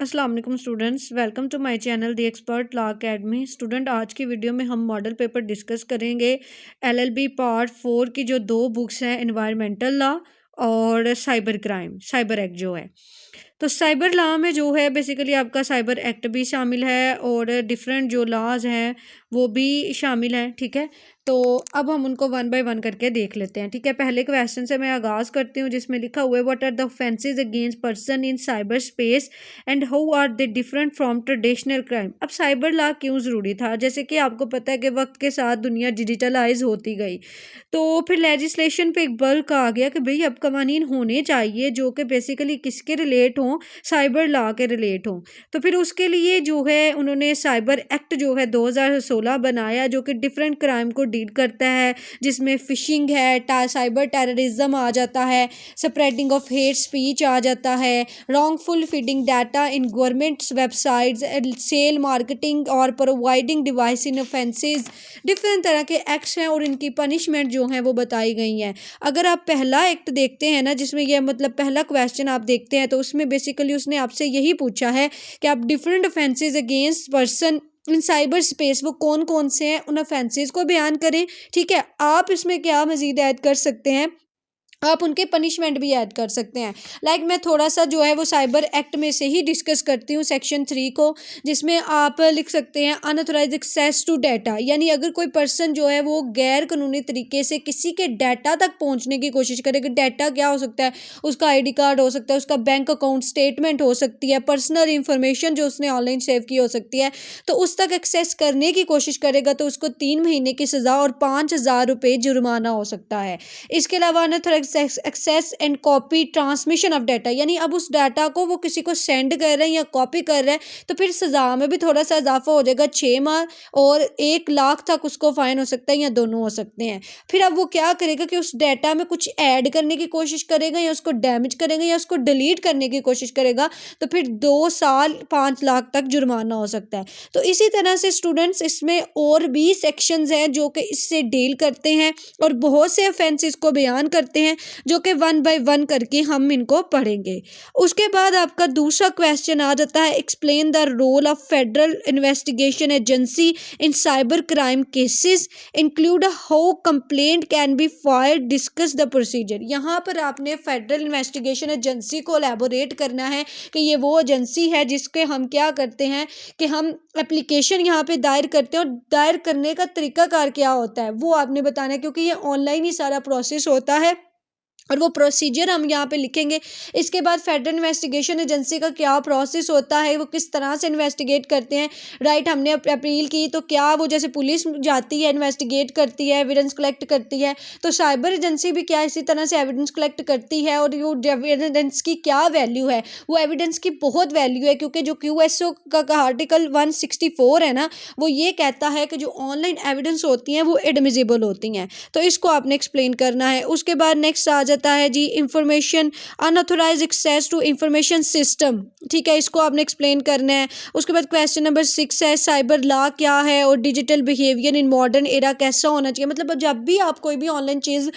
अस्सलाम वालेकुम students, welcome to my channel the expert law academy. Student, आज की वीडियो में हम मॉडल पेपर डिस्कस करेंगे एलएलबी पार्ट 4 की जो दो बुक्स हैं, एनवायरमेंटल लॉ और साइबर क्राइम, साइबर एक्ट जो है। तो साइबर लॉ में जो है बेसिकली आपका साइबर एक्ट भी शामिल है और डिफरेंट जो लॉज हैं वो भी शामिल हैं। ठीक है, तो अब हम उनको वन बाय वन करके देख लेते हैं। ठीक है, पहले क्वेश्चन से मैं आगाज़ करती हूँ जिसमें लिखा हुआ है what are the offences against person in cyber space and how are they different from traditional crime. अब साइबर लॉ क्यों ज़रूरी था? जैसे कि आपको पता है कि वक्त के साथ दुनिया डिजिटलाइज होती गई, तो फिर लेजिस्लेशन पे एक बल्क आ गया कि भाई अब कवानीन होने चाहिए जो कि बेसिकली किसके रिलेट हों, साइबर लॉ के रिलेट हों। तो फिर उसके लिए जो है उन्होंने साइबर एक्ट जो है 2016 बनाया, जो कि डिफरेंट क्राइम को डील करता है, जिसमें फिशिंग है, साइबर टेररिज्म आ जाता है, स्प्रेडिंग ऑफ हेट स्पीच आ जाता है, wrongful feeding data in governments websites, sale marketing और providing device in offences. Different तरह के एक्ट्स हैं और इनकी पनिशमेंट जो हैं वो बताई गई हैं। अगर आप पहला एक्ट देखते हैं ना, जिसमें यह मतलब पहला क्वेश्चन आप देखते हैं, तो उसमें बेसिकली उसने आपसे यही पूछा है कि आप different offences against person in cyber space वो कौन कौन से हैं, उन ऑफेंसेस को बयान करें। ठीक है, आप इसमें क्या मजीद ऐड कर सकते हैं, आप उनके पनिशमेंट भी ऐड कर सकते हैं। मैं थोड़ा सा जो है वो साइबर एक्ट में से ही डिस्कस करती हूँ सेक्शन 3 को, जिसमें आप लिख सकते हैं अनऑथराइज्ड एक्सेस टू डाटा। यानी अगर कोई पर्सन जो है वो गैर कानूनी तरीके से किसी के डाटा तक पहुँचने की कोशिश करेगा। डाटा क्या हो सकता है? उसका आईडी कार्ड हो सकता है, उसका बैंक अकाउंट स्टेटमेंट हो सकती है, पर्सनल इंफॉर्मेशन जो उसने ऑनलाइन सेव की हो सकती है। तो उस तक एक्सेस करने की कोशिश करेगा तो उसको 3 महीने की सज़ा और 5,000 रुपये जुर्माना हो सकता है। इसके अलावा unauthorised access and copy transmission of data, यानी अब उस डाटा को वो किसी को सेंड कर रहे हैं या कॉपी कर रहे हैं, तो फिर सज़ा में भी थोड़ा सा इजाफा हो जाएगा। 6 माह और 1 लाख तक उसको फाइन हो सकता है या दोनों हो सकते हैं। फिर अब वो क्या करेगा कि उस डाटा में कुछ ऐड करने की कोशिश करेगा या उसको डैमेज करेगा या उसको डिलीट करने की कोशिश करेगा, तो फिर 2 साल 5 लाख तक जुर्माना हो सकता है। तो इसी तरह से स्टूडेंट्स इसमें और भी सेक्शंस हैं जो कि इससे डील करते हैं और बहुत से ऑफेंसेस को बयान करते हैं, जो कि वन बाय वन करके हम इनको पढ़ेंगे। उसके बाद आपका दूसरा क्वेश्चन आ जाता है explain the role of federal investigation agency in cyber crime cases include how complaint can be filed, discuss the procedure. यहाँ पर आपने फेडरल इन्वेस्टिगेशन एजेंसी को एलेबोरेट करना है कि ये वो एजेंसी है जिसके हम क्या करते हैं कि हम एप्लीकेशन यहाँ पे दायर करते हैं, और दायर करने का तरीकाकार क्या होता है वो आपने बताना है, क्योंकि ये ऑनलाइन ही सारा प्रोसेस होता है और वो प्रोसीजर हम यहाँ पे लिखेंगे। इसके बाद फेडरल इन्वेस्टिगेशन एजेंसी का क्या प्रोसेस होता है, वो किस तरह से इन्वेस्टिगेट करते हैं। राइट, हमने अपील की तो क्या वो जैसे पुलिस जाती है, इन्वेस्टिगेट करती है, एविडेंस कलेक्ट करती है, तो साइबर एजेंसी भी क्या इसी तरह से एविडेंस कलेक्ट करती है। और वो एविडेंस की क्या वैल्यू है, वो एविडेंस की बहुत वैल्यू है, क्योंकि जो QSO का आर्टिकल 164 है ना, वो ये कहता है कि जो ऑनलाइन एविडेंस होती हैं वो एडमिजिबल होती हैं। तो इसको आपने एक्सप्लेन करना है। उसके बाद नेक्स्ट आ जाता है जी information unauthorised access to information system. ठीक है, इसको आपने एक्सप्लेन करना है। उसके बाद क्वेश्चन नंबर 6 है साइबर लॉ क्या है और digital behaviour in modern era कैसा होना चाहिए। मतलब जब भी आप कोई भी ऑनलाइन चीज़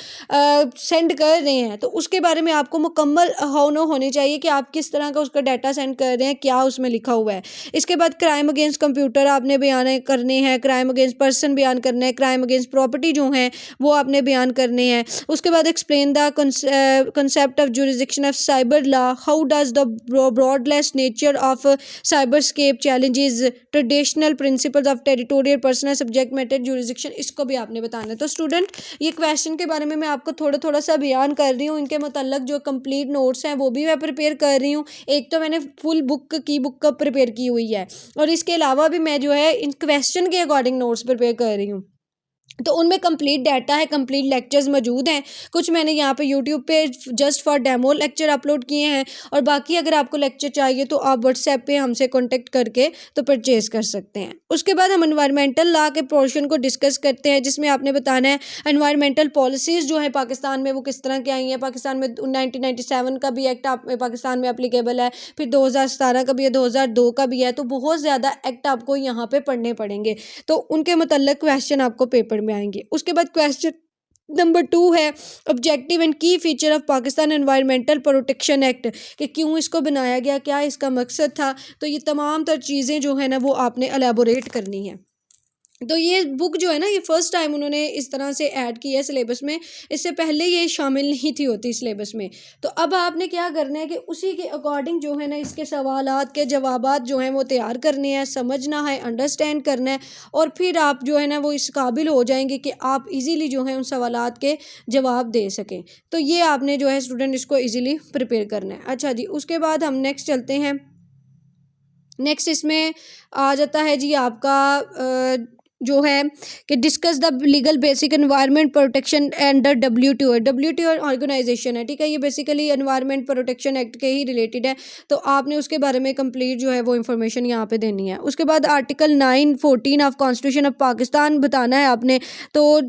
सेंड कर रहे हैं तो उसके बारे में आपको मुकम्मल होनी चाहिए कि आप किस तरह का उसका डाटा सेंड कर रहे हैं, क्या उसमें लिखा हुआ है। इसके बाद क्राइम अगेंस्ट कंप्यूटर आपने बयान करने हैं, क्राइम अगेंस्ट पर्सन बयान करना है, क्राइम अगेंस्ट प्रॉपर्टी जो हैं वो आपने बयान करने हैं। उसके बाद explain the concept of jurisdiction of cyber law, how does the broadless nature of cyberscape challenges traditional principles of territorial personal subject matter jurisdiction, इसको भी आपने बताना है। तो स्टूडेंट, ये क्वेश्चन के बारे में मैं आपको थोड़ा थोड़ा सा बयान कर रही हूँ, इनके मतलब जो कंप्लीट नोट्स हैं वो भी मैं प्रिपेयर कर रही हूँ। एक तो मैंने फुल बुक प्रिपेयर की हुई है और इसके अलावा भी मैं जो है इन क्वेश्चन के अकॉर्डिंग नोट्स प्रिपेयर कर रही हूँ। तो उनमें कंप्लीट डाटा है, कंप्लीट लेक्चर्स मौजूद हैं। कुछ मैंने यहाँ पे यूट्यूब पे just for demo lecture upload किए हैं, और बाकी अगर आपको लेक्चर चाहिए तो आप व्हाट्सएप पे हमसे कांटेक्ट करके तो परचेज़ कर सकते हैं। उसके बाद हम एनवायरमेंटल लॉ के पोर्शन को डिस्कस करते हैं, जिसमें आपने बताना है एनवायरमेंटल पॉलिसीज़ जो है पाकिस्तान में वो किस तरह की आई हैं। पाकिस्तान में 1997 का भी एक्ट पाकिस्तान में अप्लीकेबल है, फिर 2017 का भी है, 2002 का भी है। तो बहुत ज़्यादा एक्ट आपको यहाँ पर पढ़ने पड़ेंगे, तो उनके मतलब क्वेश्चन आपको पेपर में आएंगे। उसके बाद क्वेश्चन नंबर 2 है ऑब्जेक्टिव एंड की feature of Pakistan environmental protection act, कि क्यों इसको बनाया गया, क्या इसका मकसद था। तो ये तमाम तर चीज़ें जो है ना वो आपने एलेबोरेट करनी है। तो ये बुक जो है ना ये फ़र्स्ट टाइम उन्होंने इस तरह से ऐड की है सिलेबस में, इससे पहले ये शामिल नहीं थी होती सिलेबस में। तो अब आपने क्या करना है कि उसी के अकॉर्डिंग जो है ना इसके सवालात के जवाबात जो हैं वो तैयार करने हैं, समझना है, अंडरस्टैंड करना है, और फिर आप जो है ना वो इस काबिल हो जाएंगे कि आप इजीली जो है उन सवालात के जवाब दे सकें। तो ये आपने जो है स्टूडेंट इसको इजीली प्रिपेयर करना है। अच्छा जी, उसके बाद हम नेक्स्ट चलते हैं। नेक्स्ट इसमें आ जाता है जी आपका जो है कि discuss the legal basic environment protection under WTO। WTO organisation है, ठीक है, ये बेसिकली एनवायरनमेंट प्रोटेक्शन एक्ट के ही रिलेटेड है। तो आपने उसके बारे में कंप्लीट जो है वो इन्फॉर्मेशन यहाँ पे देनी है। उसके बाद article 914 of constitution of Pakistan बताना है आपने। तो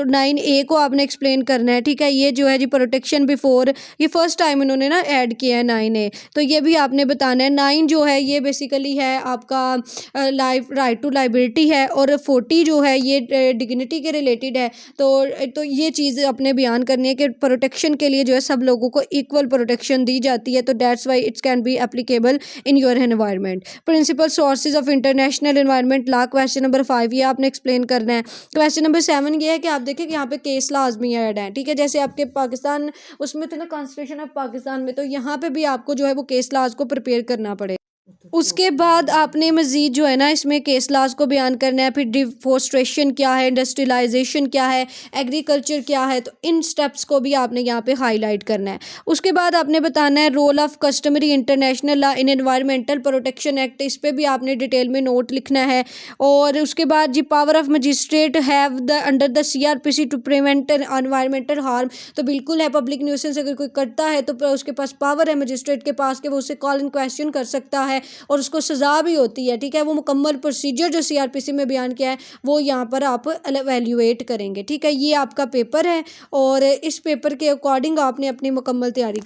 9A को आपने एक्सप्लेन करना है, ठीक है। ये जो है जी प्रोटेक्शन बिफोर, ये फर्स्ट टाइम इन्होंने ना ऐड किया है 9A, तो ये भी आपने बताना है। 9 जो है ये बेसिकली है आपका लाइफ राइट टू लाइबिलिटी है, और 40 जो है ये डिग्निटी के रिलेटेड है। तो ये चीज़ अपने बयान करनी है कि प्रोटेक्शन के लिए जो है सब लोगों को इक्वल प्रोटेक्शन दी जाती है। तो that's why it's can be applicable in your environment. Principal sources of international environment law, question number 5 ये आपने एक्सप्लेन करना है। क्वेश्चन नंबर 7 ये है कि आप देखिए कि यहाँ पे केस लॉज भी ऐड हैं, ठीक है। जैसे आपके पाकिस्तान उसमें थे ना कॉन्स्टिट्यूशन ऑफ पाकिस्तान में, तो यहाँ पे भी आपको जो है वो केस लॉज को प्रिपेयर करना पड़ेगा। उसके बाद आपने मज़ीद जो है ना इसमें केस लॉज को बयान करना है, फिर डिफोरेस्टेशन क्या है, इंडस्ट्रियलाइजेशन क्या है, एग्रीकल्चर क्या है, तो इन स्टेप्स को भी आपने यहाँ पे हाईलाइट करना है। उसके बाद आपने बताना है role of customary international law in environmental protection act, इस पर भी आपने डिटेल में नोट लिखना है। और उसके बाद जी power of magistrate have the under the CRPC to prevent environmental harm, तो बिल्कुल है, पब्लिक न्यूसेंस अगर कोई करता है तो उसके पास पावर है मजिस्ट्रेट के पास कि वो उससे कॉल इन क्वेश्चन कर सकता है, और उसको सज़ा भी होती है, ठीक है। वो मुकम्मल प्रोसीजर जो CRPC में बयान किया है वो यहाँ पर आप एवेल्यूएट करेंगे, ठीक है। ये आपका पेपर है, और इस पेपर के अकॉर्डिंग आपने अपनी मुकम्मल तैयारी